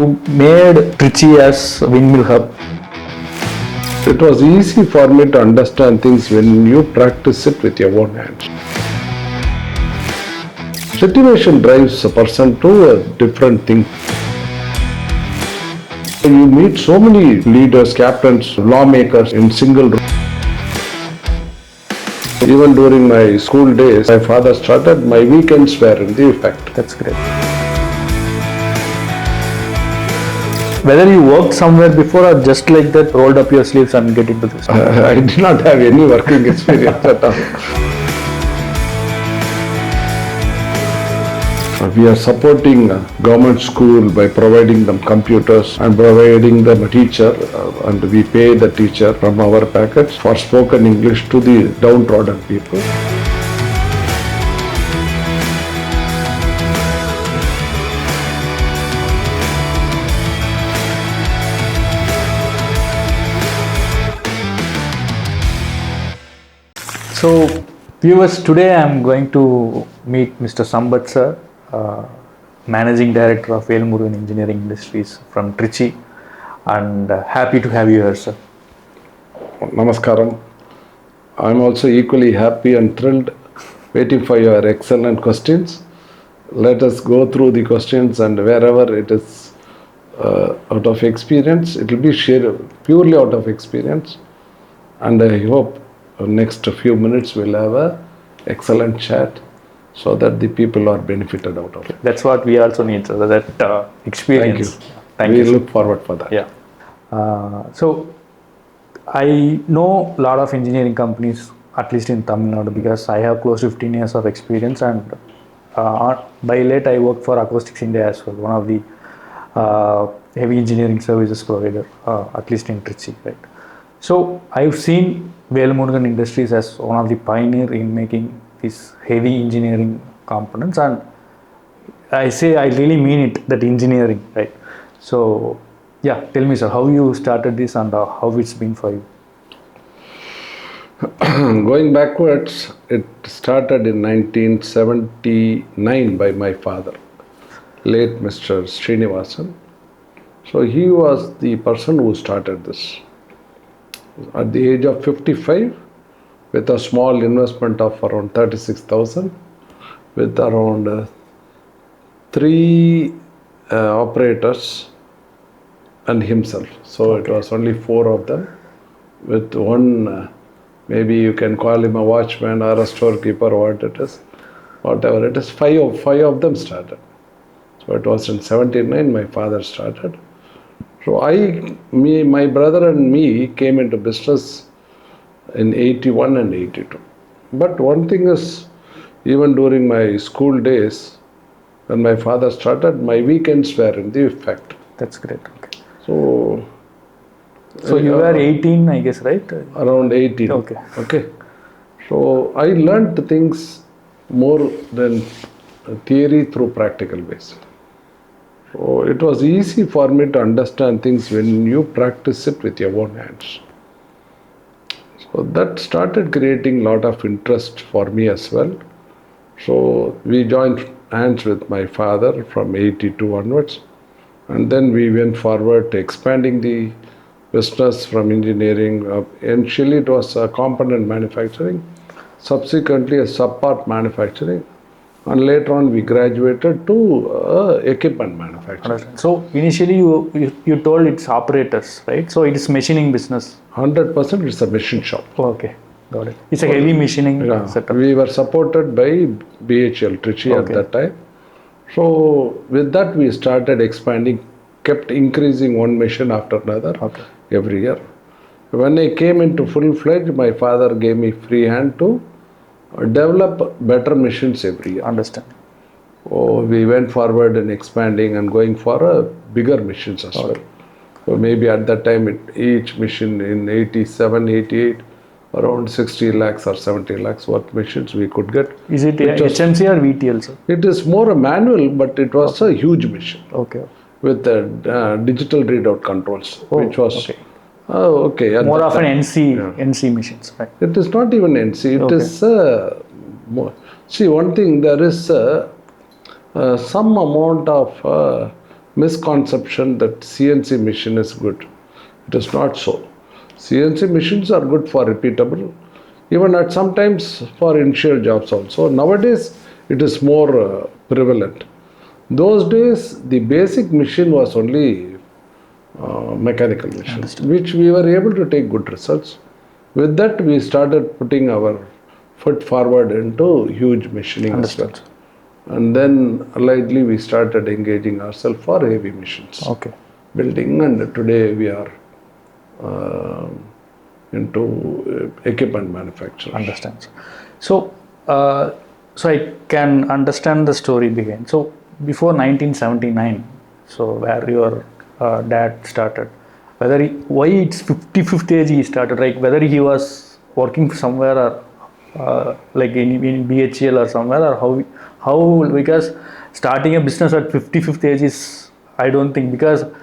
you made Trichy as Windmill Hub. It was easy for me to understand things when you practice it with your own hands. Situation drives a person to a different thing. You meet so many leaders, captains, lawmakers in single room. Even during my school days, my father started, my weekends were in the effect. That's great. Whether you worked somewhere before or just like that rolled up your sleeves and get into this? I did not have any working experience at all. We are supporting government school by providing them computers and providing them a teacher, and we pay the teacher from our package for spoken English to the downtrodden people. So, viewers, today I am going to meet Mr. Sampath sir, Managing Director of Velmurugan Industries from Trichy, and happy to have you here, sir. Namaskaram. I am also equally happy and thrilled, waiting for your excellent questions. Let us go through the questions, and wherever it is out of experience, it will be shared purely out of experience, and I hope next few minutes we'll have a excellent chat so that the people are benefited out of it. That's what we also need, sir, that experience. Thank you. We look forward for that. Yeah. So I know a lot of engineering companies, at least in Tamil Nadu, because I have close to 15 years of experience, and by late I worked for Acoustics India as well, one of the heavy engineering services provider, at least in Trichy, right? So I've seen Velmurugan Industries as one of the pioneer in making these heavy engineering components, and I really mean it, that engineering, right? So yeah, tell me, sir, how you started this and how it's been for you? Going backwards, it started in 1979 by my father, late Mr. Srinivasan. So he was the person who started this. At the age of 55, with a small investment of around 36,000, with around 3 operators and himself. So it was only 4 of them, with one, maybe you can call him a watchman or a storekeeper, whatever it is, 5 of them started. So it was in 79 my father started. So my brother and me came into business in 81 and 82. But one thing is, even during my school days, when my father started, my weekends were in the effect. That's great. Okay. So you were 18, I guess, right? Around 18. Okay. So I learned things more than theory through practical base. So it was easy for me to understand things when you practice it with your own hands. So that started creating a lot of interest for me as well. So we joined hands with my father from 82 onwards, and then we went forward to expanding the business from engineering. Initially it was component manufacturing, subsequently a subpart manufacturing, and later on we graduated to equipment manufacturing. So initially you told it's operators, right? So it is machining business. 100% it's a machine shop. Okay, got it. It's a heavy machining setup. We were supported by BHL, Trichy at that time. So with that we started expanding, kept increasing one machine after another every year. When I came into full-fledged, my father gave me free hand to develop better machines every year. Understand. So we went forward in expanding and going for bigger machines as well. So maybe at that time, each machine in 87, 88, around 60 lakhs or 70 lakhs worth machines we could get. Is it HMC or VTL, sir? It is more a manual, but it was a huge machine. Okay. With digital readout controls, which was more of an NC machines, right? It is not even NC. It is see, one thing, there is some amount of misconception that CNC machine is good. It is not so. CNC machines are good for repeatable, even at sometimes for initial jobs also. Nowadays, it is more prevalent. Those days, the basic machine was only mechanical machine, which we were able to take good results. With that, we started putting our foot forward into huge machining as well. And then lightly we started engaging ourselves for heavy machines. Building, and today we are into equipment manufacturing. Understand. So, so I can understand the story behind. So before 1979, so where your dad started, why it's 55th age he started, like whether he was working somewhere or like in BHEL or somewhere, or how because starting a business at 55th age is, I don't think, because at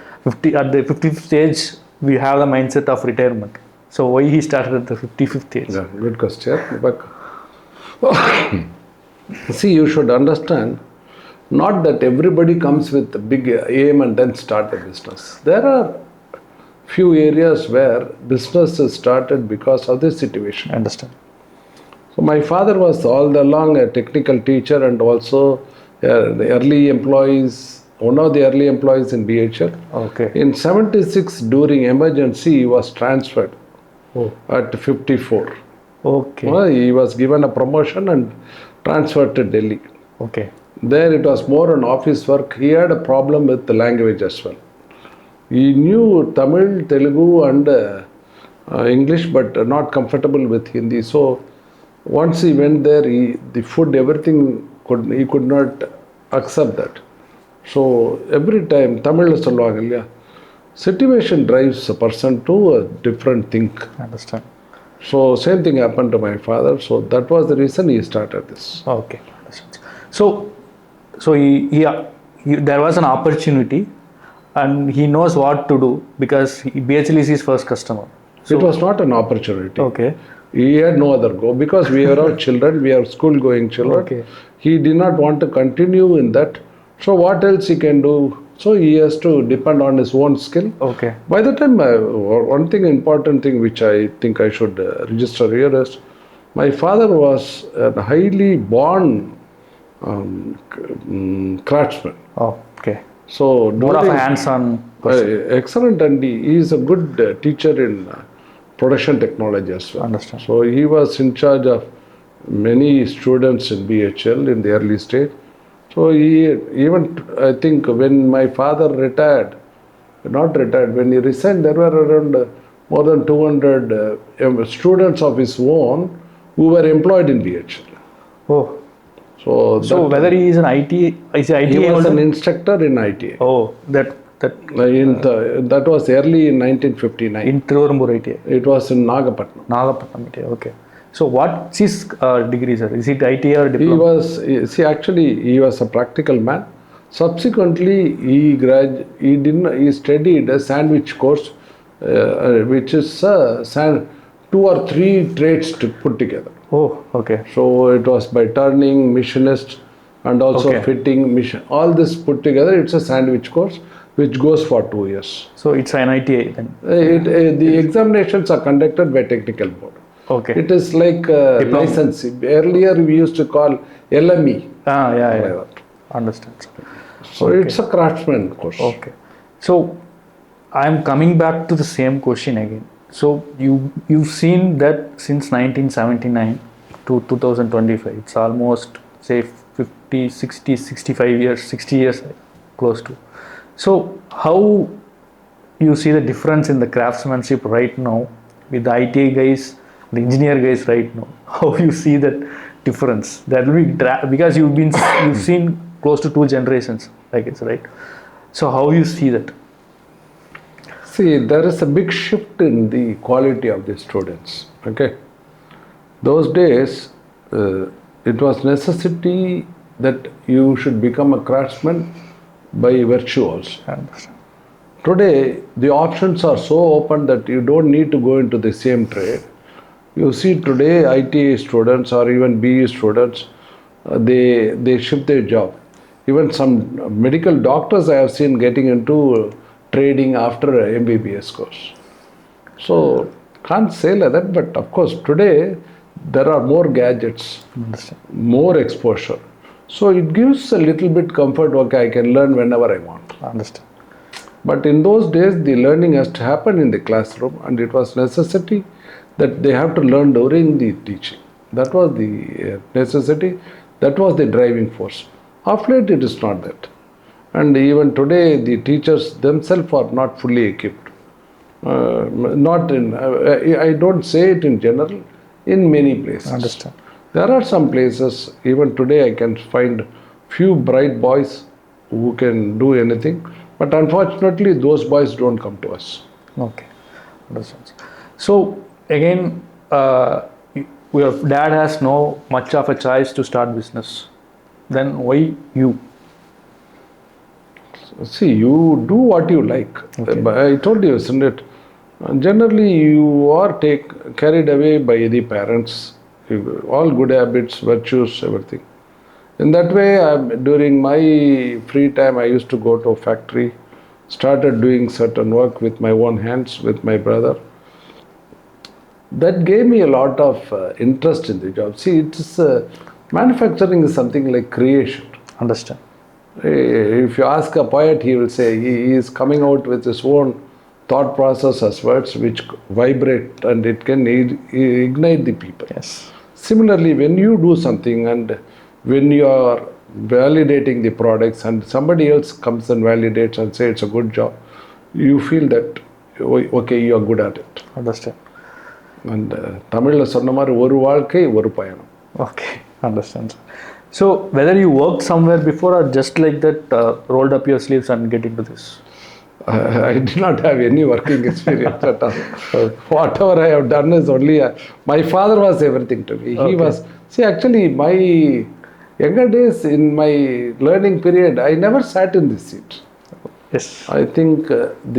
the 55th age we have the mindset of retirement. So why he started at the 55th age? Yeah, good question. But see, you should understand, not that everybody comes with a big aim and then start a business. There are few areas where business is started because of this situation. Understand. So my father was all along a technical teacher and also the early employees, one of the early employees in BHL. In 76, during emergency, he was transferred at 54. He was given a promotion and transferred to Delhi. There it was more an office work. He had a problem with the language as well. He knew Tamil, Telugu and English, but not comfortable with Hindi. So once he went there, the food, everything, he could not accept that. So every time, Tamil is solvaanga, situation drives a person to a different thing. Understand. So same thing happened to my father. So that was the reason he started this. So there was an opportunity, and he knows what to do because BHL is his first customer. So it was not an opportunity. He had no other go because we are all children, we are school going children. He did not want to continue in that. So what else he can do? So he has to depend on his own skill. By the time, one thing, important thing which I think I should register here is, my father was a highly born craftsman. So more of a hands-on person. Excellent, and he is a good teacher in production technology as well. Understand. So he was in charge of many students in BHL in the early stage. So he even, I think, when my father retired, when he resigned, there were around more than 200 students of his own who were employed in BHL. So whether he is an IT, is he IT? He was an instructor in ITA. That was early in 1959. In Tiruvambur ITA? It was in Nagapatnam. ITA, So what's his degree, sir? Is it IT or diploma? He was a practical man. Subsequently, he studied a sandwich course, which is 2 or 3 trades to put together. So it was by turning, machinist, and also fitting, mission. All this put together, it's a sandwich course which goes for 2 years. So it's an ITA then? The examinations are conducted by technical board. It is like license. Earlier we used to call LME. Understand. So it's a craftsman course. So I am coming back to the same question again. So you've seen that since 1979 to 2025, it's almost say 50, 60, 65 years, 60 years close to. So how you see the difference in the craftsmanship right now with the ITA guys, the engineer guys right now? How you see that difference? That will be because you've seen close to 2 generations, I guess, right? So how you see that? See, there is a big shift in the quality of the students. Those days, it was necessity that you should become a craftsman by virtue also. Today, the options are so open that you don't need to go into the same trade. You see today, ITA students or even BE students, they shift their job. Even some medical doctors I have seen getting into trading after a MBBS course. So can't say like that, but of course today there are more gadgets, more exposure. So it gives a little bit comfort, okay, I can learn whenever I want. I understand. But in those days, the learning has to happen in the classroom, and it was necessity that they have to learn during the teaching. That was the necessity, that was the driving force. Of late, it is not that. And even today, the teachers themselves are not fully equipped. I don't say it in general, in many places. Understand. There are some places, even today I can find few bright boys who can do anything, but unfortunately those boys don't come to us. Okay, understand. So again, your dad has no much of a choice to start business. Then why you? See, you do what you like. Okay. I told you, isn't it? Generally, you are carried away by the parents, all good habits, virtues, everything. In that way, during my free time, I used to go to a factory, started doing certain work with my own hands, with my brother. That gave me a lot of interest in the job. See, it's manufacturing is something like creation. Understand. If you ask a poet, he will say he is coming out with his own thought process as words which vibrate and it can ignite the people. Yes. Similarly, when you do something and when you are validating the products and somebody else comes and validates and says it's a good job, you feel that, okay, you are good at it. Understand. And Tamizhல சொன்ன மாதிரி ஒரு வாழ்க்கை ஒரு பயணம். Okay, understand. So whether you worked somewhere before or just like that rolled up your sleeves and get into this? I did not have any working experience at all. Whatever I have done is only, my father was everything to me. He was, see actually my younger days in my learning period, I never sat in this seat. Yes. I think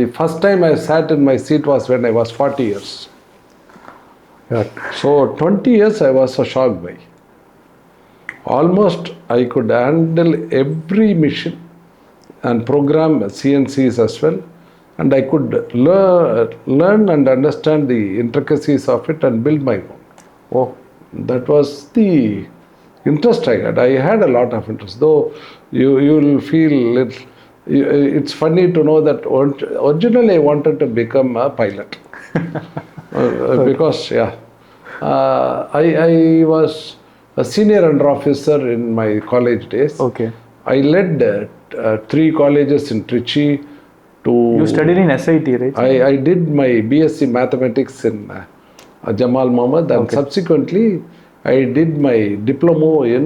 the first time I sat in my seat was when I was 40 years. Yeah. So 20 years I was a shock by. Almost I could handle every machine and program CNCs as well, and I could learn and understand the intricacies of it and build my own. Oh, that was the interest I had. I had a lot of interest, though you will feel it's funny to know that originally I wanted to become a pilot. Because I was a senior under officer in my college days. Okay. I led 3 colleges in Trichy. You studied in SIT, right? I did my BSc Mathematics in Jamal Mohammed, and subsequently I did my diploma in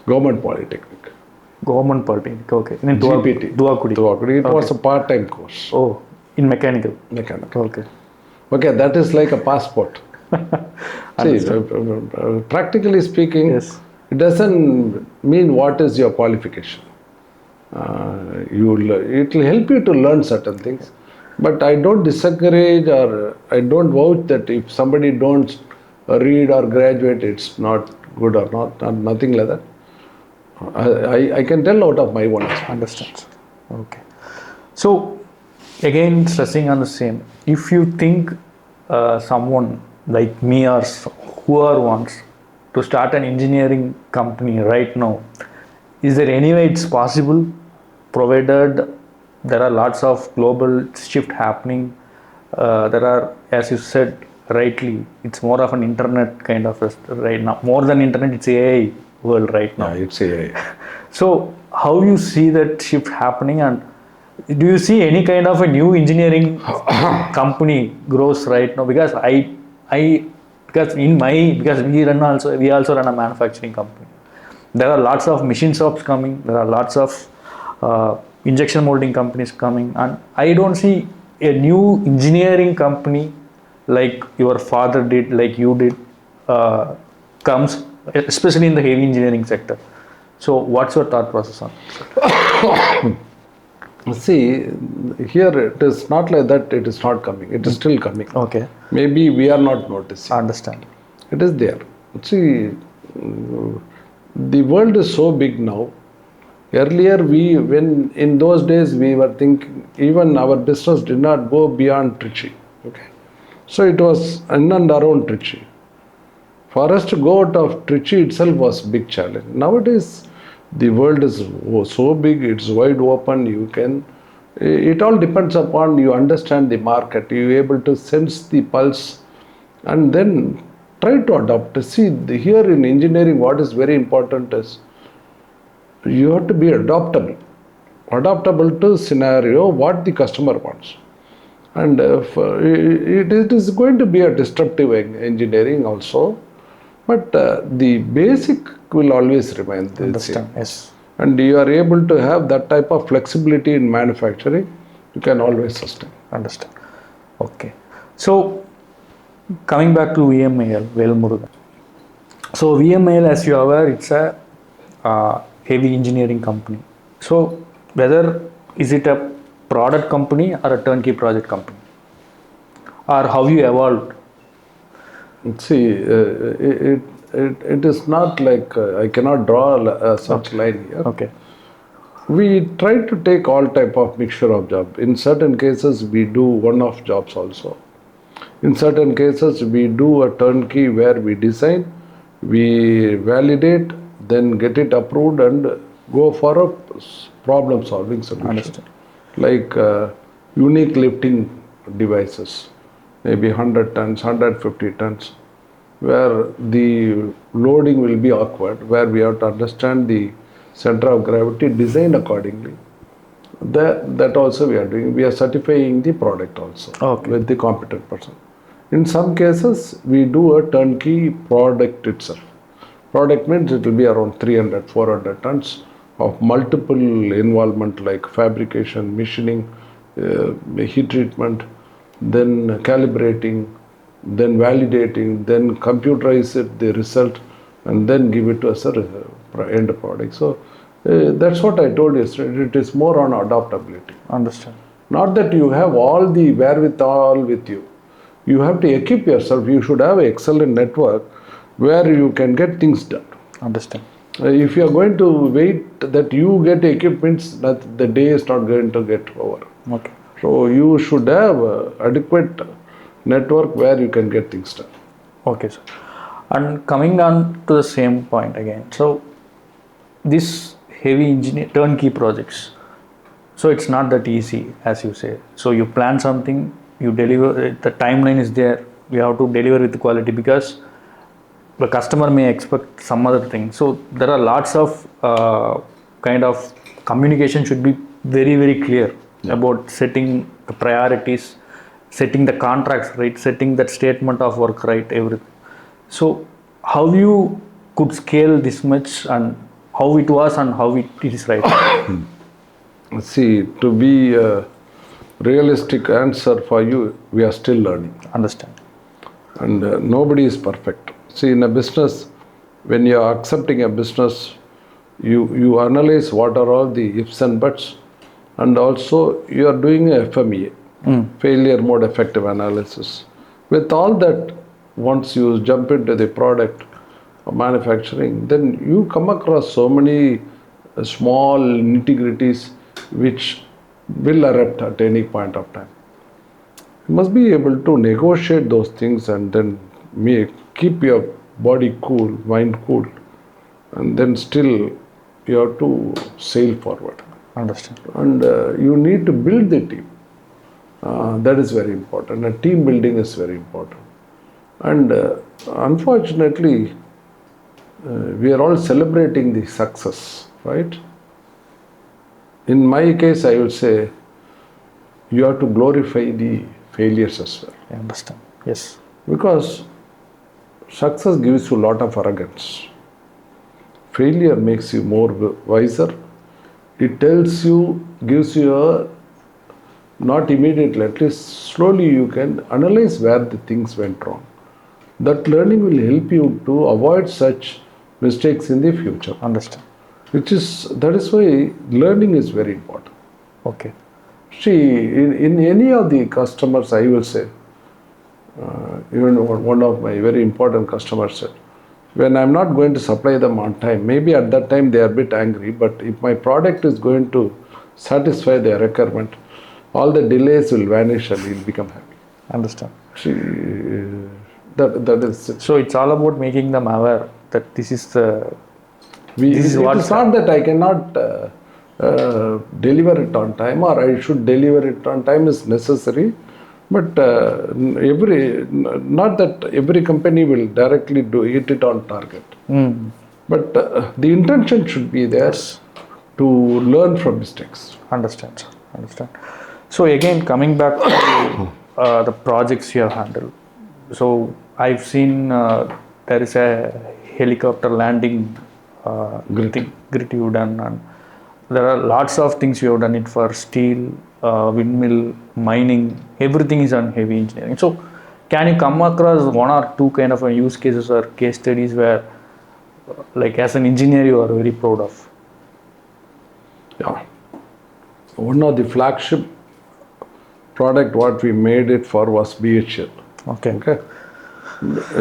Government Polytechnic. Government Polytechnic, okay. In GPT. Duakudi. It was a part-time course. Oh, in mechanical. Okay. Okay, that is like a passport. See, practically speaking, yes. It doesn't mean what is your qualification. It will help you to learn certain things. But I don't discourage or I don't vouch that if somebody don't read or graduate, it's not good or nothing like that. I can tell out of my own experience. Understand. Okay. So, again, stressing on the same. If you think someone like me or whoever wants to start an engineering company right now, is there any way it's possible, provided there are lots of global shift happening? There are, as you said rightly, it's more of an internet kind of right now. More than internet, it's AI world right now. Yeah, it's AI. So how you see that shift happening, and do you see any kind of a new engineering company grows right now? Because because we also run a manufacturing company. There are lots of machine shops coming. There are lots of injection molding companies coming, and I don't see a new engineering company like your father did, like you did, comes, especially in the heavy engineering sector. So, what's your thought process on it? See, here it is not like that. It is not coming. It is still coming. Okay. Maybe we are not noticing. I understand. It is there. See, the world is so big now. Earlier, when in those days we were thinking, even our business did not go beyond Trichy. Okay, so it was in and around Trichy. For us to go out of Trichy itself was a big challenge. Nowadays, the world is so big; it's wide open. You can. It all depends upon you understand the market. You're able to sense the pulse, and then try to adopt. See, here in engineering, what is very important is you have to be adaptable to scenario what the customer wants, and it is going to be a disruptive engineering also, but the basic will always remain the Understand. same. Yes. And you are able to have that type of flexibility in manufacturing, you can always sustain. Understand. Okay. So coming back to VMAL, Velmurugan. So VMAL, as you are aware, it's a heavy engineering company. So whether is it a product company or a turnkey project company, or how you evolved? See, it is not like I cannot draw a such line here. Okay. We try to take all type of mixture of job. In certain cases, we do one-off jobs also. In certain cases, we do a turnkey where we design, we validate, then get it approved and go for a problem-solving solution. Understand. Like unique lifting devices, maybe 100 tons, 150 tons, where the loading will be awkward, where we have to understand the center of gravity, design accordingly. That also we are doing. We are certifying the product also with the competent person. In some cases, we do a turnkey product itself. Product means it will be around 300, 400 tons of multiple involvement like fabrication, machining, heat treatment, then calibrating, then validating, then computerize it, the result, and then give it to us as end product. So that's what I told you yesterday. It is more on adaptability. Understand. Not that you have all the wherewithal with you. You have to equip yourself. You should have an excellent network where you can get things done. Understand. If you are going to wait that you get equipments, that the day is not going to get over. Okay. So you should have adequate network where you can get things done. Okay, sir. And coming on to the same point again. So this heavy engineer turnkey projects, so it's not that easy as you say. So you plan something, you deliver, the timeline is there, we have to deliver with quality because the customer may expect some other thing. So there are lots of kind of communication should be very, very clear about setting the priorities, setting the contracts right, setting that statement of work right, everything. So how you could scale this much and how it was and how it is right? See, to be a realistic answer for you, we are still learning. Understand. And nobody is perfect. See, in a business, when you are accepting a business, you analyze what are all the ifs and buts, and also you are doing a FMEA, failure mode effective analysis. With all that, once you jump into the product of manufacturing, then you come across so many small nitty-gritties which will erupt at any point of time. You must be able to negotiate those things and then keep your body cool, mind cool, and then still you have to sail forward. Understand. And you need to build the team. That is very important. And team building is very important. And unfortunately, we are all celebrating the success, right? In my case, I would say you have to glorify the failures as well. I understand. Yes. Because success gives you a lot of arrogance. Failure makes you more wiser. It tells you, gives you a, not immediately, at least slowly you can analyze where the things went wrong. That learning will help you to avoid such mistakes in the future. Understand. That is why learning is very important. Okay. See, in any of the customers, I will say, even one of my very important customers said, when I'm not going to supply them on time, maybe at that time they are a bit angry, but if my product is going to satisfy their requirement, all the delays will vanish and he'll become happy. Understand. See, that is it. So it's all about making them aware that this is the. It's not that I cannot deliver it on time, or I should deliver it on time is necessary, but not that every company will directly hit it on target. But the intention should be there to learn from mistakes. Understand. So again, coming back to the projects you have handled. So I've seen there is a helicopter landing grit you've done, and there are lots of things you have done it for steel, windmill, mining. Everything is on heavy engineering. So can you come across one or two kind of use cases or case studies where, like as an engineer, you are very proud of? Yeah. One of the flagship product what we made it for was BHL. Okay.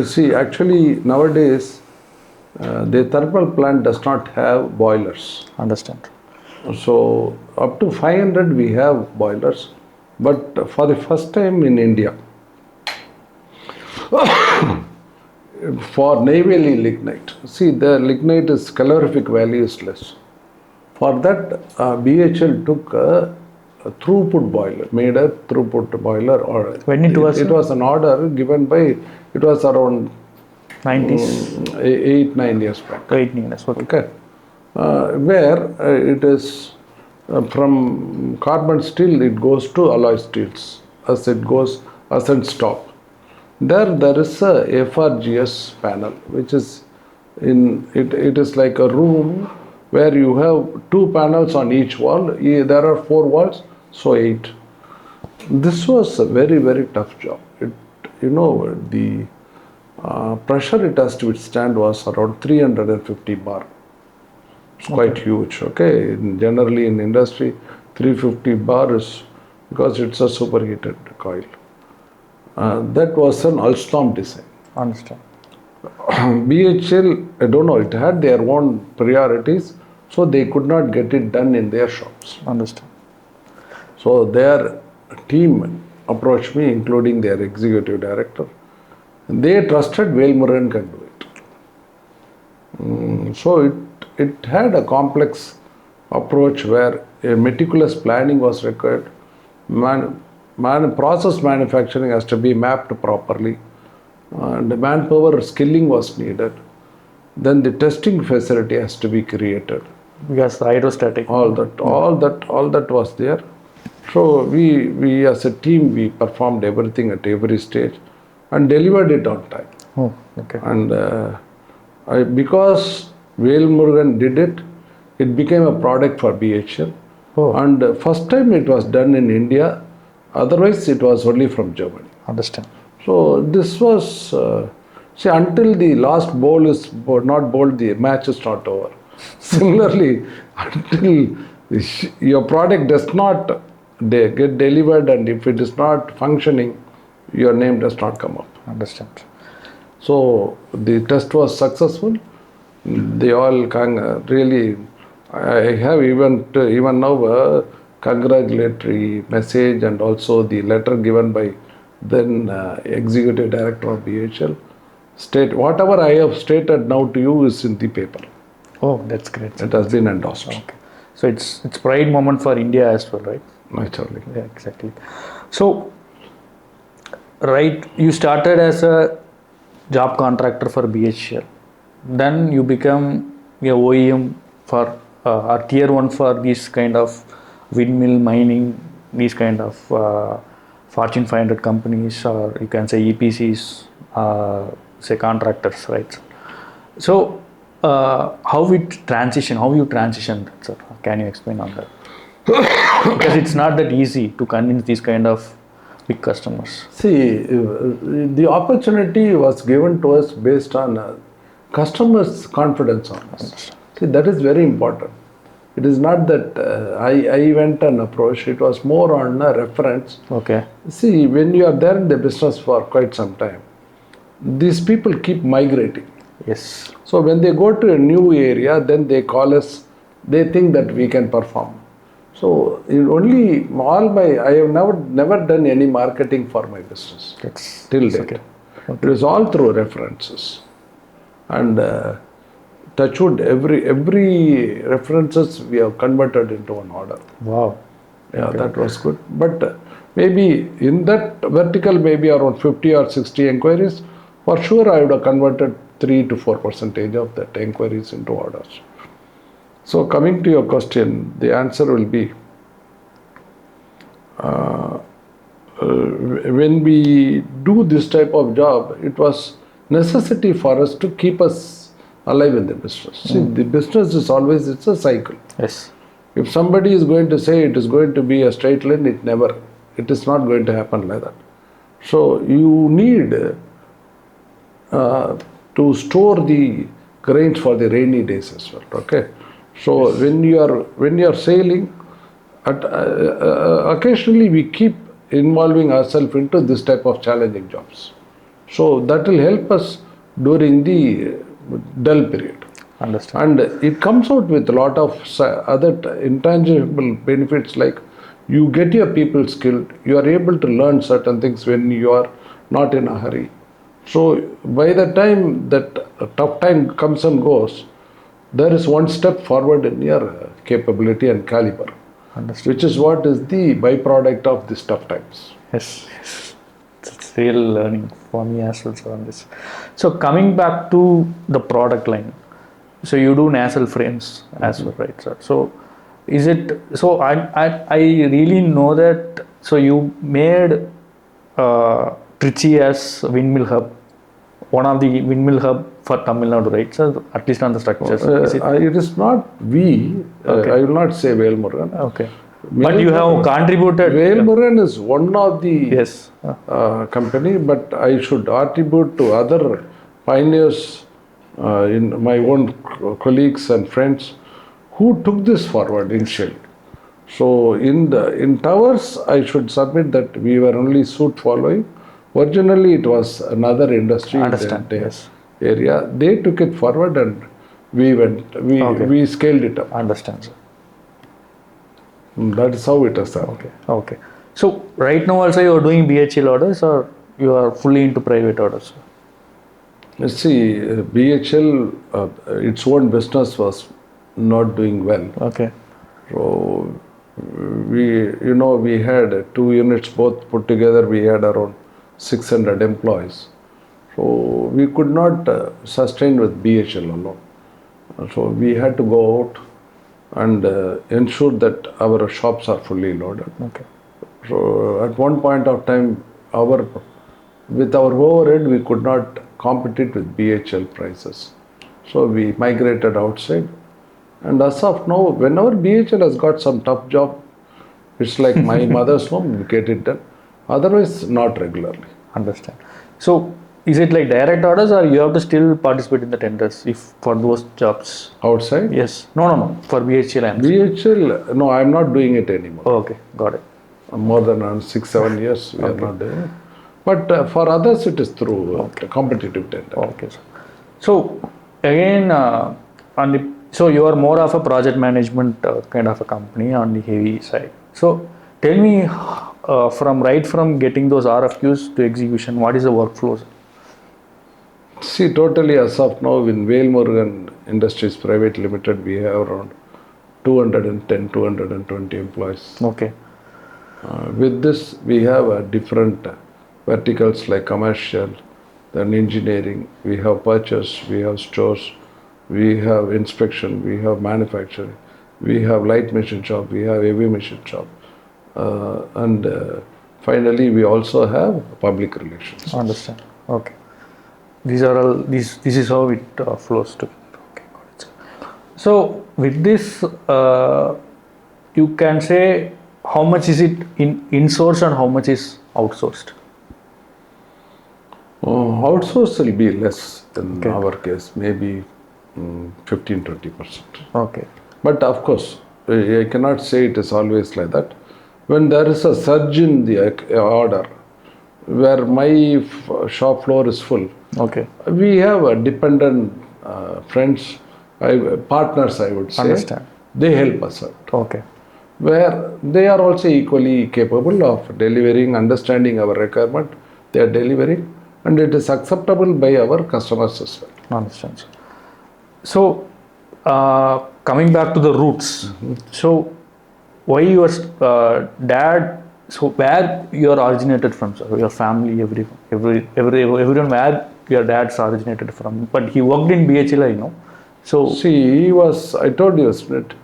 See, actually nowadays the thermal plant does not have boilers. Understand. So up to 500 we have boilers, but for the first time in India, for navally lignite. See, the lignite is calorific value is less. For that, BHL took a throughput boiler, made a throughput boiler. Or when it was an order given by, it was around 90s, 8-9 years back. 8 years, Okay. Where it is from carbon steel, it goes to alloy steels as it goes as in stop. There is a FRGS panel, which is it is like a room where you have 2 panels on each wall. There are 4 walls, so 8. This was a very, very tough job. The pressure it has to withstand was around 350 bar. It's quite huge. Okay, generally in industry, 350 bar is because it's a superheated coil. That was an Alstom design. Understand. BHL, I don't know, it had their own priorities, so they could not get it done in their shops. Understand. So their team approached me, including their executive director. They trusted Velmurugan can do it. So it had a complex approach where a meticulous planning was required. Process manufacturing has to be mapped properly, and manpower skilling was needed. Then the testing facility has to be created. Because hydrostatic. All that was there. So we as a team, we performed everything at every stage and delivered it on time. Oh, okay. And because Velmurugan did it, it became a product for BHL. Oh. And first time it was done in India. Otherwise, it was only from Germany. Understand. So this was, until the last bowl is not bowled, the match is not over. Similarly, until your product does not get delivered, and if it is not functioning, your name does not come up. Understand. So the test was successful. They all really, I have even now a congratulatory message, and also the letter given by then executive director of BHL. Whatever I have stated now to you is in the paper. Oh, that's great. It has been endorsed. Okay. So it's pride moment for India as well, right? Naturally. Yeah, exactly. So, right, you started as a job contractor for BHL. Then you become a OEM for or tier 1 for these kind of windmill mining, these kind of Fortune 500 companies, or you can say EPCs, say contractors, right? So how you transitioned, sir? Can you explain on that? Because it's not that easy to convince these kind of big customers. See, the opportunity was given to us based on customers' confidence on us. See, that is very important. It is not that I went and approached. It was more on a reference. Okay. See, when you are there in the business for quite some time, these people keep migrating. Yes. So when they go to a new area, then they call us, they think that we can perform. So I have never done any marketing for my business till date. Okay. It is all through references. And touchwood, every references we have converted into an order. Wow. Yeah, that was good. But maybe in that vertical, maybe around 50 or 60 inquiries, for sure I would have converted 3 to 4% of that inquiries into orders. So coming to your question, the answer will be, when we do this type of job, it was necessity for us to keep us alive in the business. See, the business is always, it's a cycle. Yes. If somebody is going to say it is going to be a straight line, it is not going to happen like that. So you need to store the grains for the rainy days as well. Okay. So when you are sailing, occasionally we keep involving ourselves into this type of challenging jobs. So that will help us during the dull period. Understand. And it comes out with a lot of other intangible benefits, like you get your people skilled, you are able to learn certain things when you are not in a hurry. So by the time that tough time comes and goes, there is one step forward in your capability and caliber. Understood. Which is what is the byproduct of these tough times. Yes. It's real learning for me as well, sir, on this. So coming back to the product line, so you do nacelle frames as well, right, sir? So is it, so I really know that, so you made Trichy as Windmill Hub, one of the Windmill Hub for Tamil Nadu, right, sir? At least on the structures. It is not we, Okay. I will not say Velmurugan. Okay. But you have contributed. Velmurugan is one of the Yes. company, but I should attribute to other pioneers in my own colleagues and friends who took this forward initially. So in towers, I should submit that we were only suit following. Originally, it was another industry in that area. They took it forward and we scaled it up. Understand, sir. That is how it has happened. Okay. So right now also you are doing BHL orders, or you are fully into private orders? You see, BHL, its own business was not doing well. Okay. So we had 2 units both put together. We had around 600 employees. So we could not sustain with BHL alone. So we had to go out and ensure that our shops are fully loaded. Okay. So at one point of time, with our overhead, we could not compete with BHL prices. So we migrated outside. And as of now, whenever BHL has got some tough job, it's like my mother's home, we get it done. Otherwise, not regularly. Understand. So is it like direct orders, or you have to still participate in the tenders if for those jobs? Outside? Yes. No. For BHL, BHL, no, I'm not doing it anymore. Oh, okay. Got it. More than 6-7 years, we are not doing it. But for others, it is through competitive tender. Okay, sir. So again, so you are more of a project management kind of a company on the heavy side. So tell me, from getting those RFQs to execution, what is the workflow? See, totally as of now, in Velmurugan Industries Private Limited, we have around 210, 220 employees. Okay. With this, we have different verticals like commercial, then engineering, we have purchase, we have stores, we have inspection, we have manufacturing, we have light machine shop, we have heavy machine shop, and finally we also have public relations. Understand. Okay. These are all. This is how it flows together. Okay, got it. So with this, you can say how much is it insourced and how much is outsourced? Outsourced will be less in our case, maybe 15-20%. Okay. But of course, I cannot say it is always like that. When there is a surge in the order, where my shop floor is full, Okay. We have dependent friends, partners, I would say. Understand. They help us out. Okay. Where they are also equally capable of delivering, understanding our requirement, they are delivering, and it is acceptable by our customers as well. Understand, sir. So, coming back to the roots. So, why your dad? So, where you are originated from, sir? Your family, everyone, where your dad's originated from? But he worked in BHL, you know. So, See, he was, I told you, isn't it?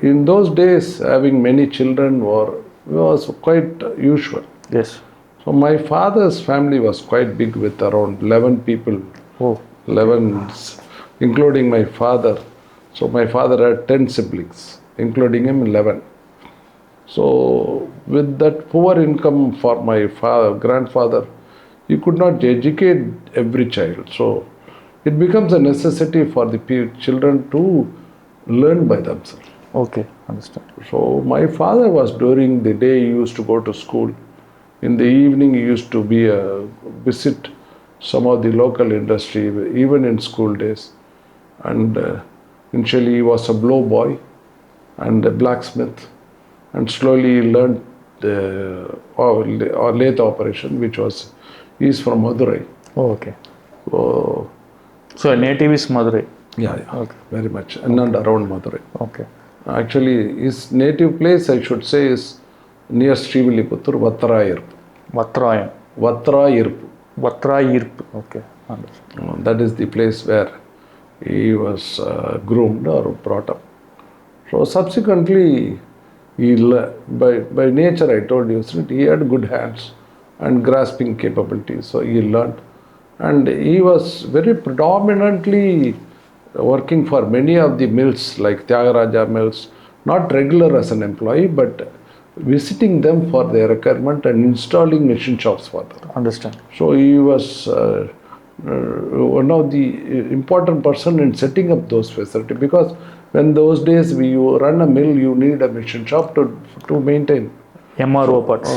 In those days, having many children was quite usual. yes. So my father's family was quite big with around 11 people, Oh, 11, including my father. So my father had 10 siblings, including him 11. So with that poor income for my grandfather, he could not educate every child. So it becomes a necessity for the children to learn by themselves. okay. Understand. So my father was, during the day he used to go to school. In the evening he used to visit some of the local industry, even in school days. And initially he was a blow boy and a blacksmith, and slowly he learned the lathe operation, which was, he is from Madurai. Oh, okay. So, So, native is Madurai. yeah, Okay. very much, and around Madurai. Okay. Actually, his native place, I should say, is near Srivilliputturu, Vattarayirpu. Vatrayan. Vattarayirpu. Vatrayirp. Okay. Understand. That is the place where he was groomed or brought up. So subsequently, by nature, I told you, he had good hands and grasping capabilities. So he learned, and he was very predominantly working for many of the mills like Tyagaraja mills, not regular as an employee, but visiting them for their requirement and installing machine shops for them. Understand. So he was one of the important person in setting up those facilities, because when those days you run a mill, you need a machine shop to maintain. MRO parts.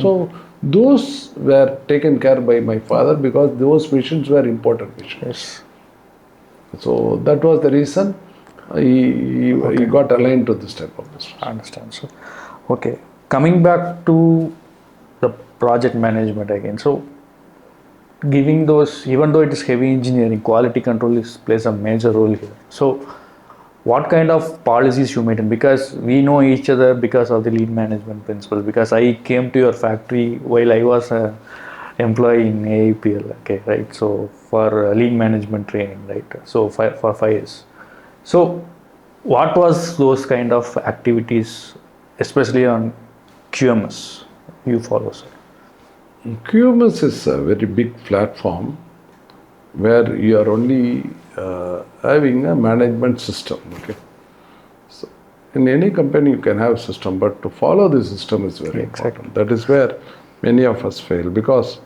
So those were taken care by my father, because those machines were important machines. Yes. So that was the reason he got aligned to this type of business. I understand. So, okay. Coming back to the project management again. So, giving those, even though it is heavy engineering, quality control plays a major role here. So, what kind of policies you maintain? Because we know each other because of the lean management principles. Because I came to your factory while I was an employee in AIPL, okay, right? So, for lean management training, right? So, for 5 years. So, what was those kind of activities, especially on QMS, you follow, sir? QMS is a very big platform where you are only having a management system. Okay, so in any company you can have a system, but to follow the system is very important. That is where many of us fail, because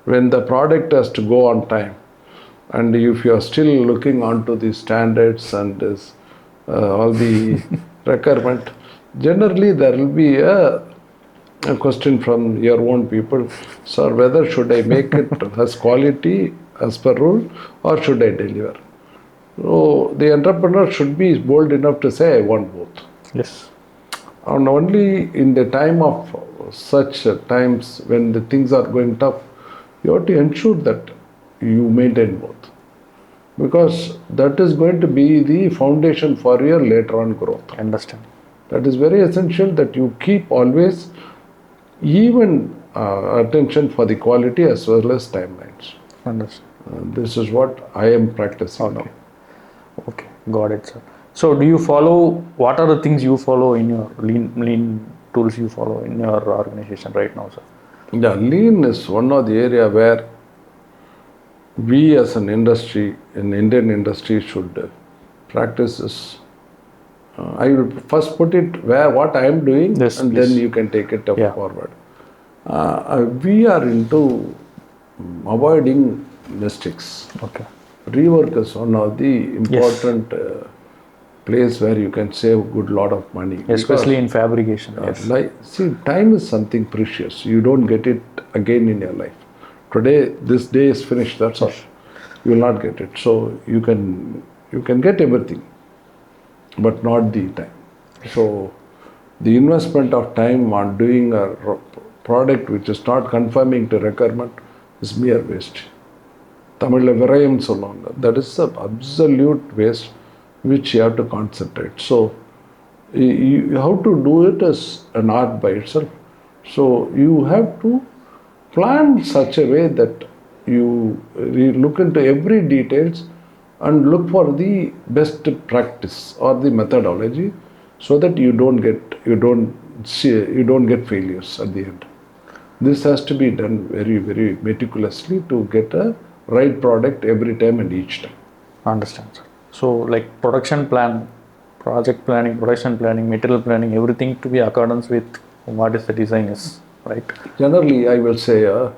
when the product has to go on time, and if you are still looking onto the standards and all the requirement, generally there will be a question from your own people, sir, whether should I make it as quality as per rule, or should I deliver? So the entrepreneur should be bold enough to say, I want both. Yes. And only in the time of such times when the things are going tough, you have to ensure that you maintain both, because that is going to be the foundation for your later on growth. I understand. That is very essential, that you keep always even attention for the quality as well as timelines. Understand. This is what I am practicing now. Okay, got it, sir. So, do you follow? What are the things you follow in your lean tools you follow in your organization right now, sir? Yeah, lean is one of the area where we as an industry, in Indian industry, should practice this. I will first put it what I am doing, yes, and please. then you can take it forward. We are into avoiding mistakes. Okay. Rework is one of the important place where you can save a good lot of money. Especially in fabrication. Yes. See, time is something precious. You don't get it again in your life. Today, this day is finished, that's all. You will not get it. So you can get everything, but not the time. So the investment of time on doing a product which is not conforming to requirement is mere waste. Tamil virayam solluvaanga. That is the absolute waste which you have to concentrate. So you have to do it as an art by itself. So you have to plan such a way that you look into every details and look for the best practice or the methodology, so that you don't get failures at the end. This has to be done very, very meticulously to get a right product every time and each time. Understand, sir. So like production plan, project planning, production planning, material planning, everything to be accordance with what is the design is, right? Generally, I will say a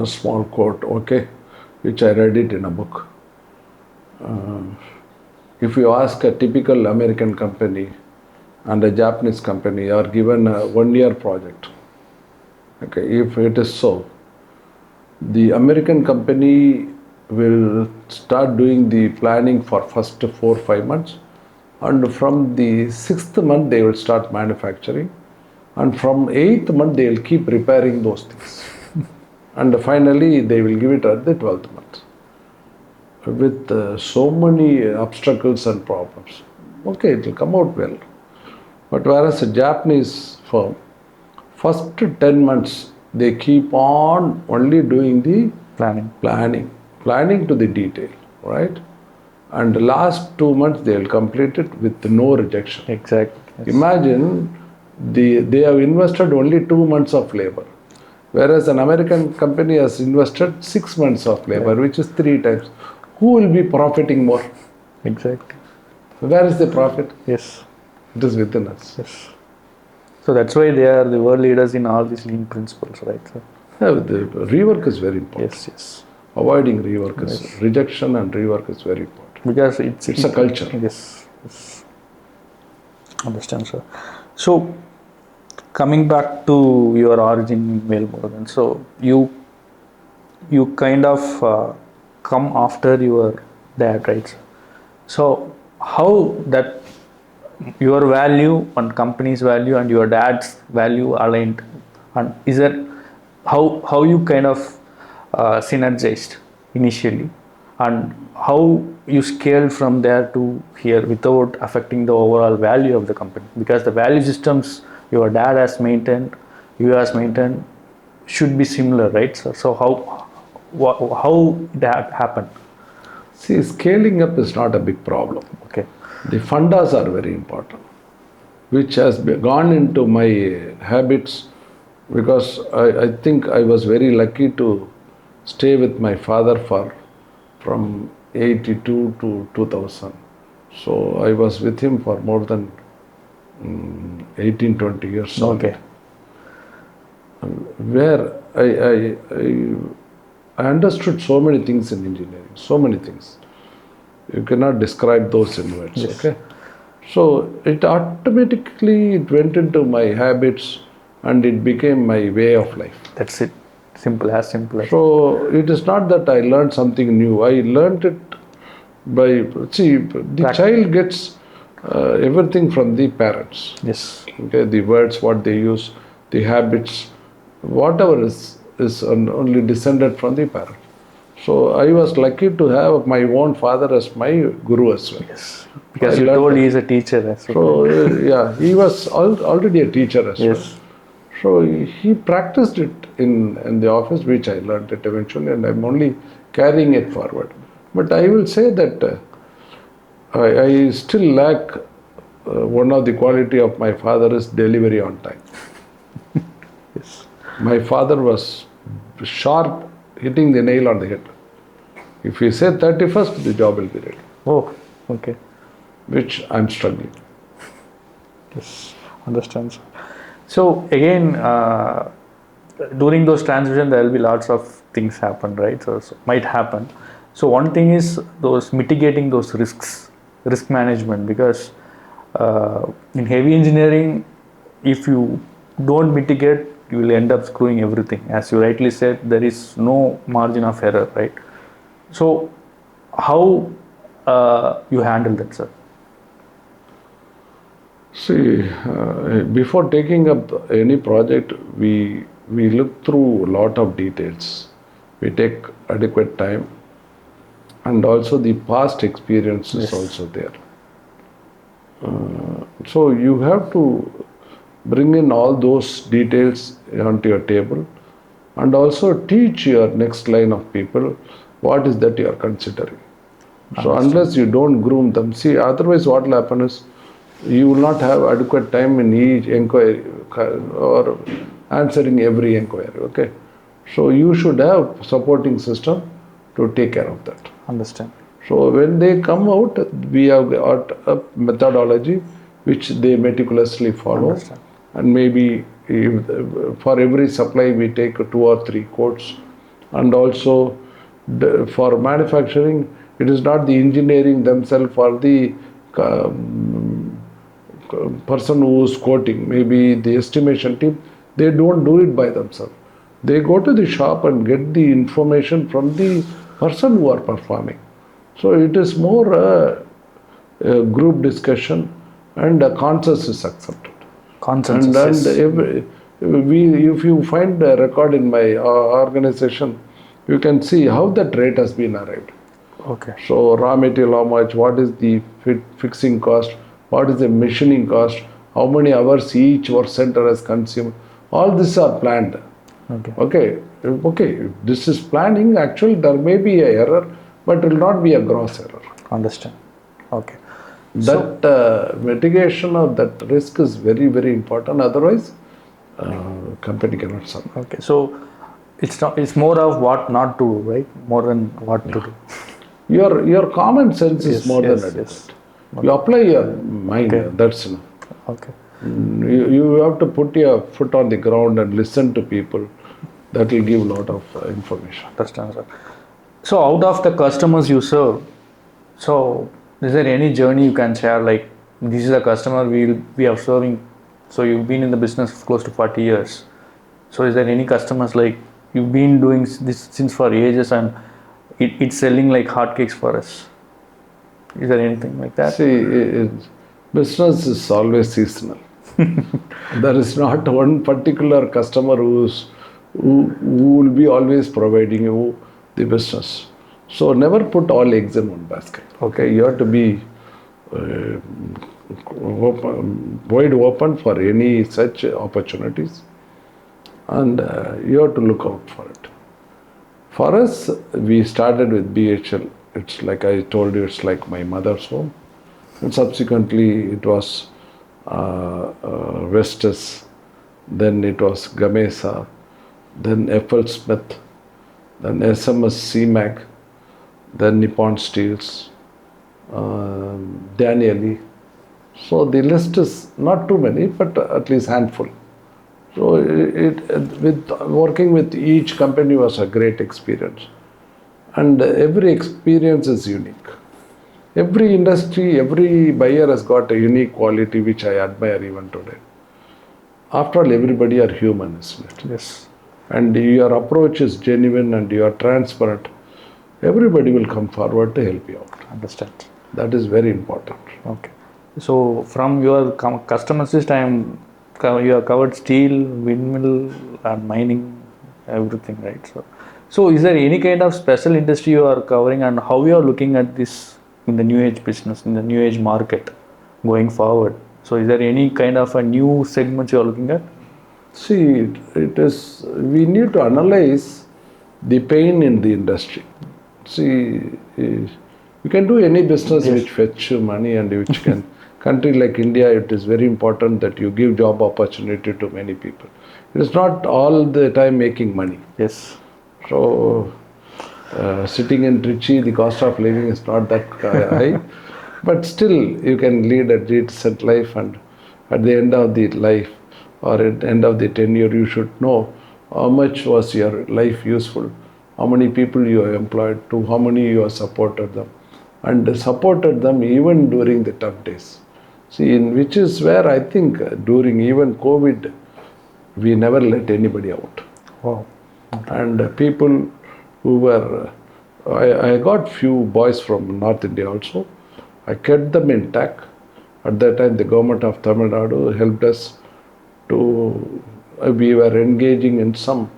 small quote, okay, which I read it in a book. If you ask a typical American company and a Japanese company are given a 1-year project, okay, if it is so, the American company will start doing the planning for first 4-5 months, and from the 6th month they will start manufacturing, and from 8th month they will keep repairing those things, and finally they will give it at the 12th month with so many obstacles and problems. Okay, it will come out well. But whereas a Japanese firm, first 10 months they keep on only doing the planning to the detail, right? And the last 2 months they will complete it with no rejection. Exactly. Yes. Imagine they have invested only 2 months of labor, whereas an American company has invested 6 months of labor, which is 3 times. Who will be profiting more? Exactly. Where is the profit? Yes. It is within us. Yes. So that's why they are the world leaders in all these lean principles, right, sir? Yeah, the rework is very important. Yes, yes. Avoiding rework is rejection, and rework is very important. Because it's a culture. Yes, yes. Understand, sir. So coming back to your origin in Velmurugan, so you kind of come after your dad, right, sir? So how that your value and company's value and your dad's value aligned, and is that how you kind of synergized initially, and how you scaled from there to here without affecting the overall value of the company? Because the value systems your dad has maintained, you has maintained, should be similar, right, sir? So how that happened? See, scaling up is not a big problem. Okay. The fundas are very important, which has gone into my habits, because I think I was very lucky to stay with my father from 82 to 2000. So I was with him for more than 18-20 years. Okay. Where I understood so many things in engineering, so many things. You cannot describe those in words, yes. Okay? So it automatically went into my habits and it became my way of life. That's it. Simple as. So it is not that I learned something new. I learned it by, the child gets everything from the parents. Yes. Okay, the words, what they use, the habits, whatever is only descended from the parent. So I was lucky to have my own father as my guru as well. Yes. Because you told he is a teacher as well. So he was already a teacher as well. So he practiced it in the office, which I learned it eventually, and I'm only carrying it forward. But I will say that I still lack one of the quality of my father is delivery on time. Yes. My father was sharp, hitting the nail on the head. If he said 31st, the job will be ready. Oh, okay. Which I'm struggling. Yes, understand, sir. So again, during those transitions, there will be lots of things happen, right? So might happen. So one thing is those mitigating those risks, risk management, because in heavy engineering, if you don't mitigate, you will end up screwing everything. As you rightly said, there is no margin of error, right? So how you handle that, sir? See, before taking up any project, we look through a lot of details. We take adequate time, and also the past experience is also there. So you have to bring in all those details onto your table, and also teach your next line of people what is that you are considering. So unless you don't groom them, see, otherwise what will happen is you will not have adequate time in each inquiry or answering every inquiry. Okay, so you should have supporting system to take care of that. Understand. So when they come out, we have got a methodology which they meticulously follow. Understand. And maybe for every supply we take 2 or 3 quotes. And also for manufacturing, it is not the engineering themselves or the person who is quoting, maybe the estimation team, they don't do it by themselves. They go to the shop and get the information from the person who are performing. So it is more a group discussion, and a consensus is accepted. Consensus. And if you find a record in my organization, you can see how that rate has been arrived. Okay. So raw material, how much, what is the fixing cost, what is the machining cost, how many hours each work center has consumed. All this are planned. Okay. If this is planning, actually there may be a error, but it will not be a gross error. Understand. Okay. That mitigation of that risk is very, very important. Otherwise, company cannot survive. Okay. So it's more of what not to do, right? More than what to do. Your common sense is more than adequate. Yes. You apply your mind. That's enough. Okay. You have to put your foot on the ground and listen to people. That will give a lot of information. Understand, sir. So out of the customers you serve, so is there any journey you can share? Like, this is a customer we are serving. So you've been in the business for close to 40 years. So is there any customers like you've been doing this since for ages and it's selling like hotcakes for us? Is there anything like that? See, business is always seasonal. There is not one particular customer who will be always providing you the business. So never put all eggs in one basket. Okay, you have to be wide open for any such opportunities, and you have to look out for it. For us, we started with BHL. It's like I told you, it's like my mother's home. And subsequently, it was Vestas, then it was Gamesa, then FL Smith, then SMS CMAC, then Nippon Steels, Danieli. So the list is not too many, but at least handful. So with working with each company was a great experience. And every experience is unique. Every industry, every buyer has got a unique quality which I admire even today. After all, everybody are human, isn't it? Yes. And your approach is genuine and you are transparent, everybody will come forward to help you out. Understand. That is very important. Okay. So from your customer list, you have covered steel, windmill, and mining, everything, right? So is there any kind of special industry you are covering, and how you are looking at this in the new age business, in the new age market going forward? So is there any kind of a new segment you are looking at? See, we need to analyze the pain in the industry. See, you can do any business which fetch you money and which can, country like India, it is very important that you give job opportunity to many people. It is not all the time making money. Yes. So, sitting in Trichy, the cost of living is not that high, but still you can lead a decent life, and at the end of the life or at the end of the tenure, you should know how much was your life useful, how many people you have employed, to how many you have supported them, and supported them even during the tough days. See, which is where I think during even COVID, we never let anybody out. Wow. And people who were, I got few boys from North India also. I kept them intact. At that time, the government of Tamil Nadu helped us to, we were engaging in some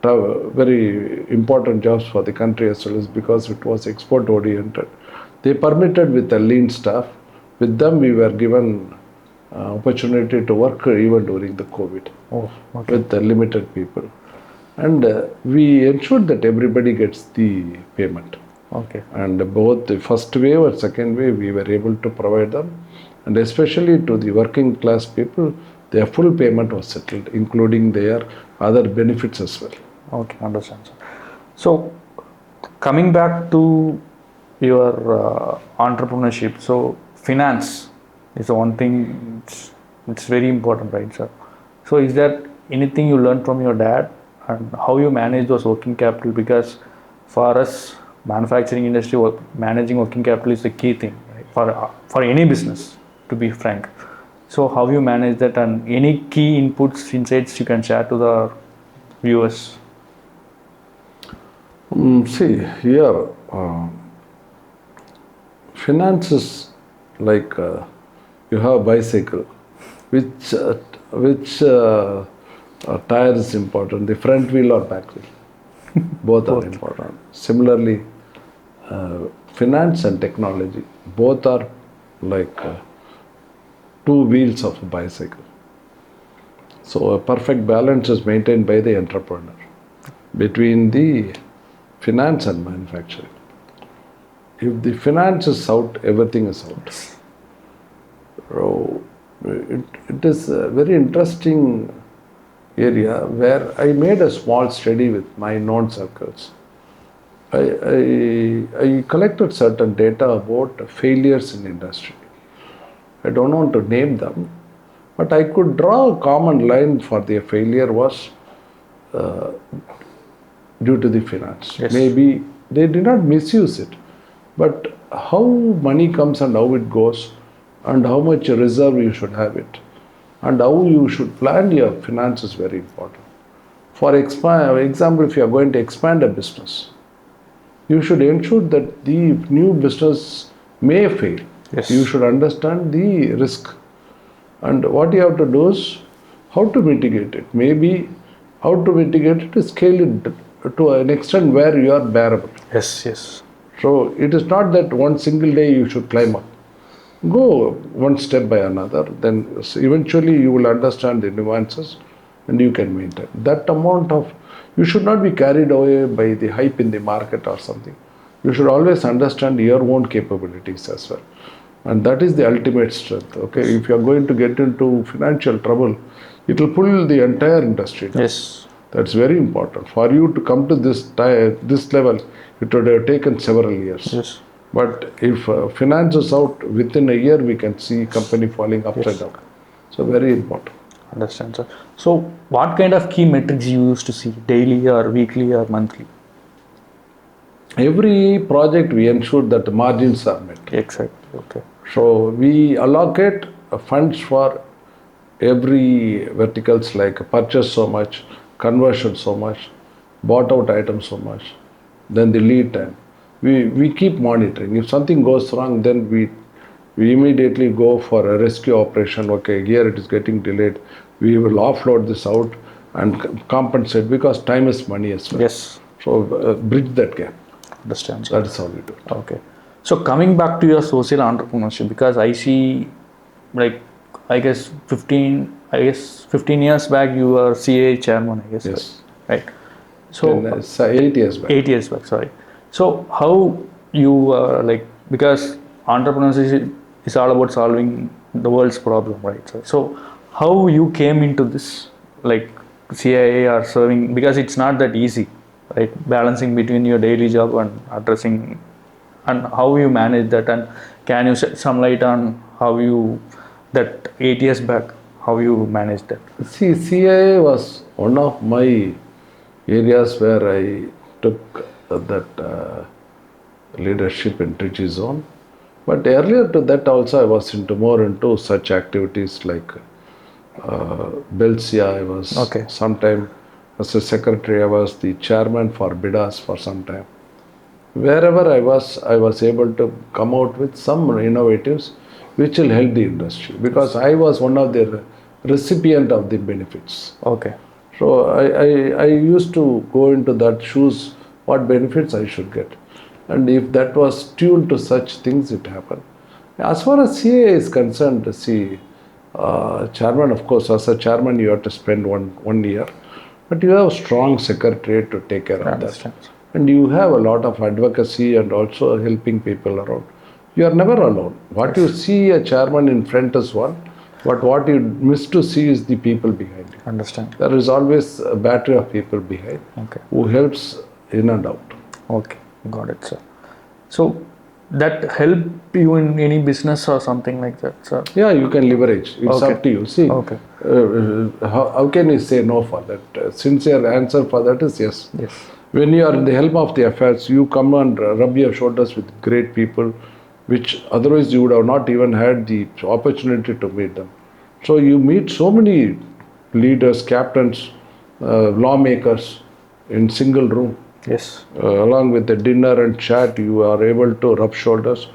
very important jobs for the country as well as because it was export oriented. They permitted with the lean staff. With them, we were given opportunity to work even during the COVID with the limited people. And we ensured that everybody gets the payment. Okay. And both the first wave or second wave, we were able to provide them. And especially to the working class people, their full payment was settled, including their other benefits as well. Okay, understand, sir. So, coming back to your entrepreneurship, so finance is one thing, it's very important, right, sir? So, is there anything you learned from your dad and how you manage those working capital? Because for us, manufacturing industry, managing working capital is the key thing, right? For any business, to be frank. So, how you manage that and any key inputs, insights you can share to the viewers? See, here, finance is like you have a bicycle, which tire is important, the front wheel or back wheel. Both are important. Similarly, finance and technology, both are like two wheels of a bicycle. So a perfect balance is maintained by the entrepreneur between the finance and manufacturing. If the finance is out, everything is out. So it is a very interesting area where I made a small study with my known circles. I collected certain data about failures in industry. I don't want to name them, but I could draw a common line for their failure was due to the finance. Yes. Maybe they did not misuse it, but how money comes and how it goes and how much reserve you should have it and how you should plan your finance is very important. For example, if you are going to expand a business, you should ensure that the new business may fail. Yes. You should understand the risk. And what you have to do is how to mitigate it. Maybe how to mitigate it is scale it to an extent where you are bearable. Yes, yes. So it is not that one single day you should climb up. Go one step by another, then eventually you will understand the nuances and you can maintain. That amount of, you should not be carried away by the hype in the market or something. You should always understand your own capabilities as well. And that is the ultimate strength. Okay, if you are going to get into financial trouble, it will pull the entire industry down. Yes. That's very important. For you to come to this level, it would have taken several years. Yes. But if finance is out, within a year we can see company falling upside down. So very important. Understand, sir. So, what kind of key metrics you used to see daily or weekly or monthly? Every project we ensure that the margins are met. Exactly. Okay. So we allocate funds for every verticals like purchase so much, conversion so much, bought out item so much, then the lead time. We keep monitoring. If something goes wrong, then we immediately go for a rescue operation. Okay, here it is getting delayed. We will offload this out and compensate because time is money as well. Yes. So bridge that gap. Understand, sir. That is how we do it. Okay. So coming back to your social entrepreneurship, because I see, like, I guess 15 years back you were CA chairman, I guess. Yes. Right. So 8 years back. 8 years back. Sorry. So how you because entrepreneurship is all about solving the world's problem, right? So how you came into this, like CIA or serving, because it's not that easy, right? Balancing between your daily job and addressing, and how you manage that, and can you shed some light on how you, that 8 years back, how you managed that? See, CIA was one of my areas where I took that leadership in Trichy zone. But earlier to that also I was more into such activities like Belsia, I was Okay. sometime as a secretary, I was the chairman for BIDAS for some time. Wherever I was able to come out with some innovatives which will help the industry, because I was one of the recipient of the benefits. Okay. So I used to go into that shoes, what benefits I should get. And if that was tuned to such things, it happened. As far as CA is concerned, see, chairman, of course, as a chairman, you have to spend one year, but you have a strong secretariat to take care of that. And you have a lot of advocacy and also helping people around. You are never alone. What you see a chairman in front is one, but what you miss to see is the people behind you. Understand. There is always a battery of people behind who helps in and out. Okay, got it, sir. So that help you in any business or something like that, sir? Yeah, you can leverage. It's up to you. See, how can you say no for that? Sincere answer for that is yes. Yes. When you are in the helm of the affairs, you come and rub your shoulders with great people, which otherwise you would have not even had the opportunity to meet them. So you meet so many leaders, captains, lawmakers in single room. Yes. Along with the dinner and chat, you are able to rub shoulders.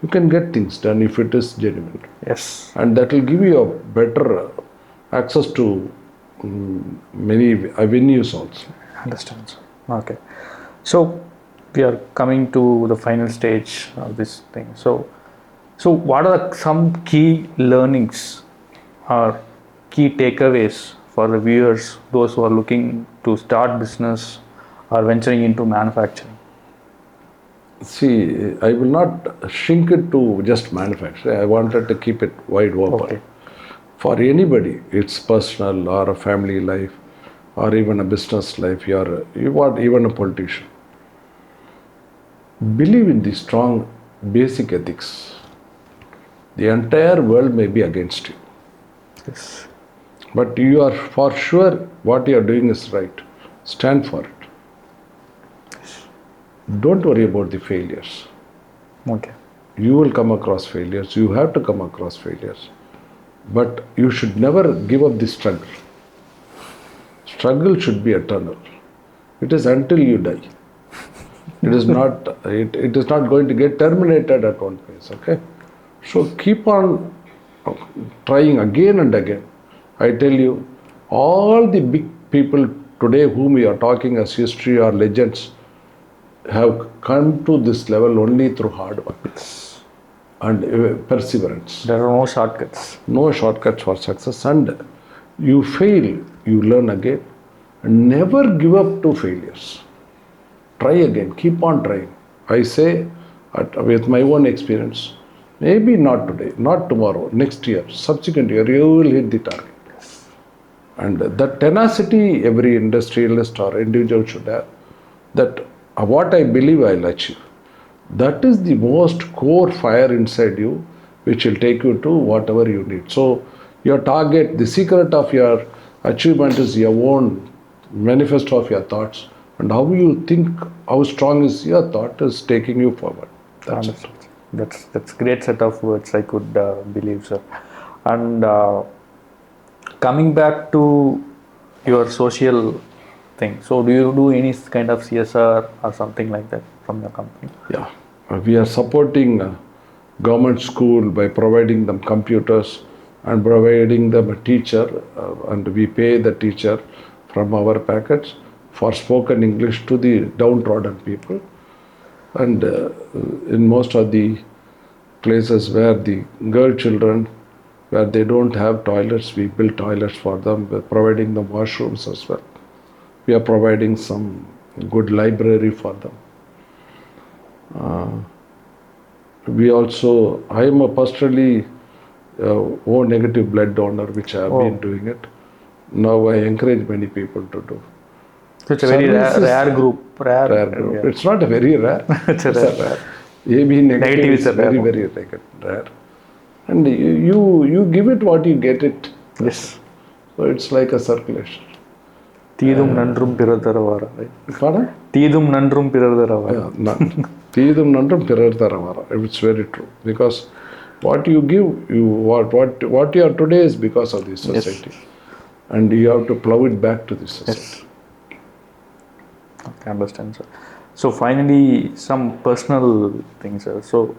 You can get things done if it is genuine. Yes. And that will give you a better access to many avenues also. Understand, sir. Okay. So we are coming to the final stage of this thing. So what are some key learnings or key takeaways for the viewers, those who are looking to start business or venturing into manufacturing? See, I will not shrink it to just manufacturing. I wanted to keep it wide open. Okay. For anybody, it's personal or a family life or even a business life, you are even a politician. Believe in the strong basic ethics. The entire world may be against you. Yes. But you are for sure what you are doing is right. Stand for it. Don't worry about the failures. Okay. You will come across failures. You have to come across failures. But you should never give up the struggle. Struggle should be eternal. It is until you die. It is not going to get terminated at one place. Okay? So keep on trying again and again. I tell you, all the big people today whom we are talking as history or legends have come to this level only through hard work and perseverance. There are no shortcuts. No shortcuts for success. And you fail, you learn again. And never give up to failures. Try again. Keep on trying. I say, with my own experience, maybe not today, not tomorrow, next year, subsequent year, you will hit the target. And that tenacity every industrialist or individual should have, that what I believe I'll achieve. That is the most core fire inside you, which will take you to whatever you need. So your target, the secret of your achievement is your own manifesto of your thoughts. And how you think, how strong is your thought is taking you forward. That's it. That's great set of words, I could believe, sir. And coming back to your social thing, so do you do any kind of CSR or something like that from your company? Yeah, we are supporting government school by providing them computers and providing them a teacher, and we pay the teacher from our packets for spoken English to the downtrodden people. And in most of the places where the girl children, where they don't have toilets, we build toilets for them. We're providing them washrooms as well. We are providing some good library for them. We also, I am a personally O negative blood donor, which I have been doing it. Now I encourage many people to do. So it's a very rare group. Rare group. Yeah. It's not a very rare. It's a rare. AB negative is very, very rare. And you give it what you get it. Yes. So it's like a circulation. Teedum nandrum piradharavara. Pardon? Teedum nandrum piradharavara. Yeah, Teedum nandrum piradharavara. It's very true. Because What you give, what you are today is because of this society. And you have to plow it back to this society. Okay, understand, sir. So finally, some personal things, sir. So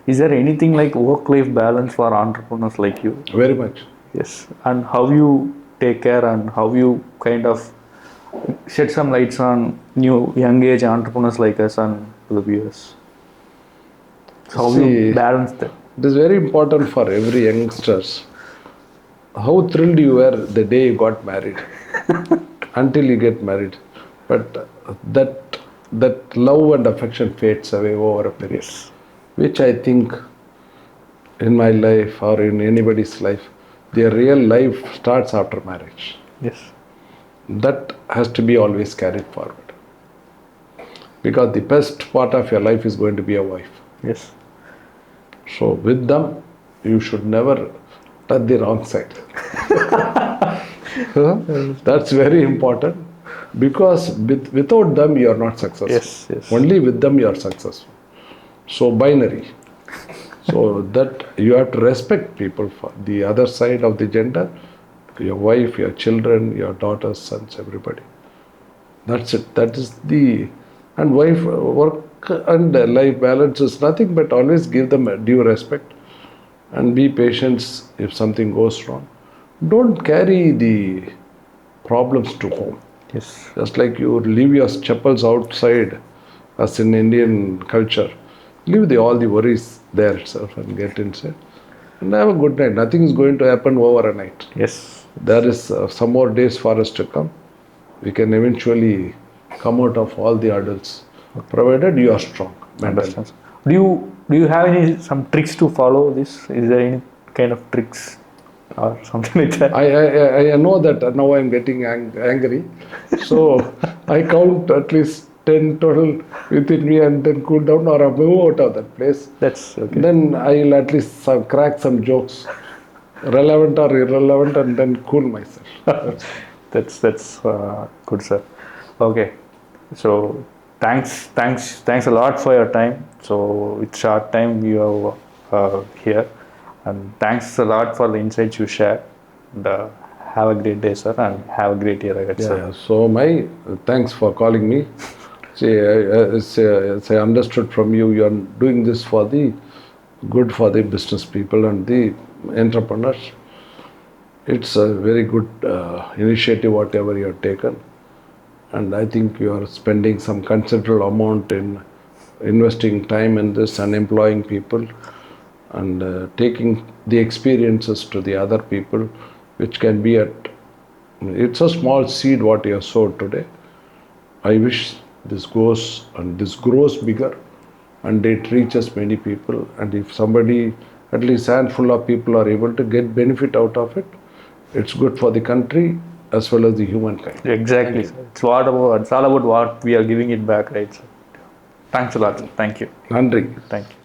is there anything like work-life balance for entrepreneurs like you? Very much. Yes. And how you take care and how you kind of shed some lights on new young age entrepreneurs like us and to the viewers. So how you balance that? It is very important for every youngsters. How thrilled you were the day you got married until you get married. But that love and affection fades away over a period. Which I think in my life or in anybody's life, their real life starts after marriage. Yes. That has to be always carried forward. Because the best part of your life is going to be a wife. Yes. So with them, you should never touch the wrong side. That's very important. Because without them, you are not successful. Yes, yes. Only with them, you are successful. So binary. So that you have to respect people for the other side of the gender, your wife, your children, your daughters, sons, everybody. That's it. That is the, and wife, work and life balance is nothing but always give them a due respect and be patient if something goes wrong. Don't carry the problems to home. Yes. Just like you leave your chappals outside, as in Indian culture, leave all the worries there itself and get inside and have a good night. Nothing is going to happen over a night. Yes. There is some more days for us to come. We can eventually come out of all the hurdles, provided you are strong mentally. Do you have some tricks to follow this? Is there any kind of tricks or something like that? I know that now I am getting angry. So I count at least 10 total within me and then cool down or I move out of that place. That's okay. Then I'll at least crack some jokes, relevant or irrelevant, and then cool myself. That's good, sir. Okay. So thanks a lot for your time. So with short time you are here. And thanks a lot for the insights you shared. Have a great day, sir, and have a great year ahead, sir. Yeah, so thanks for calling me. As I understood from you, you are doing this for the good for the business people and the entrepreneurs. It's a very good initiative, whatever you have taken. And I think you are spending some considerable amount in investing time in this and employing people and taking the experiences to the other people, which can be it's a small seed what you have sowed today. I wish this goes and this grows bigger and it reaches many people, and if somebody, at least a handful of people are able to get benefit out of it, it's good for the country as well as the humankind. Exactly. It's all about what we are giving it back, right? Sir? Thanks a lot, sir. Thank you. Nandri. Thank you.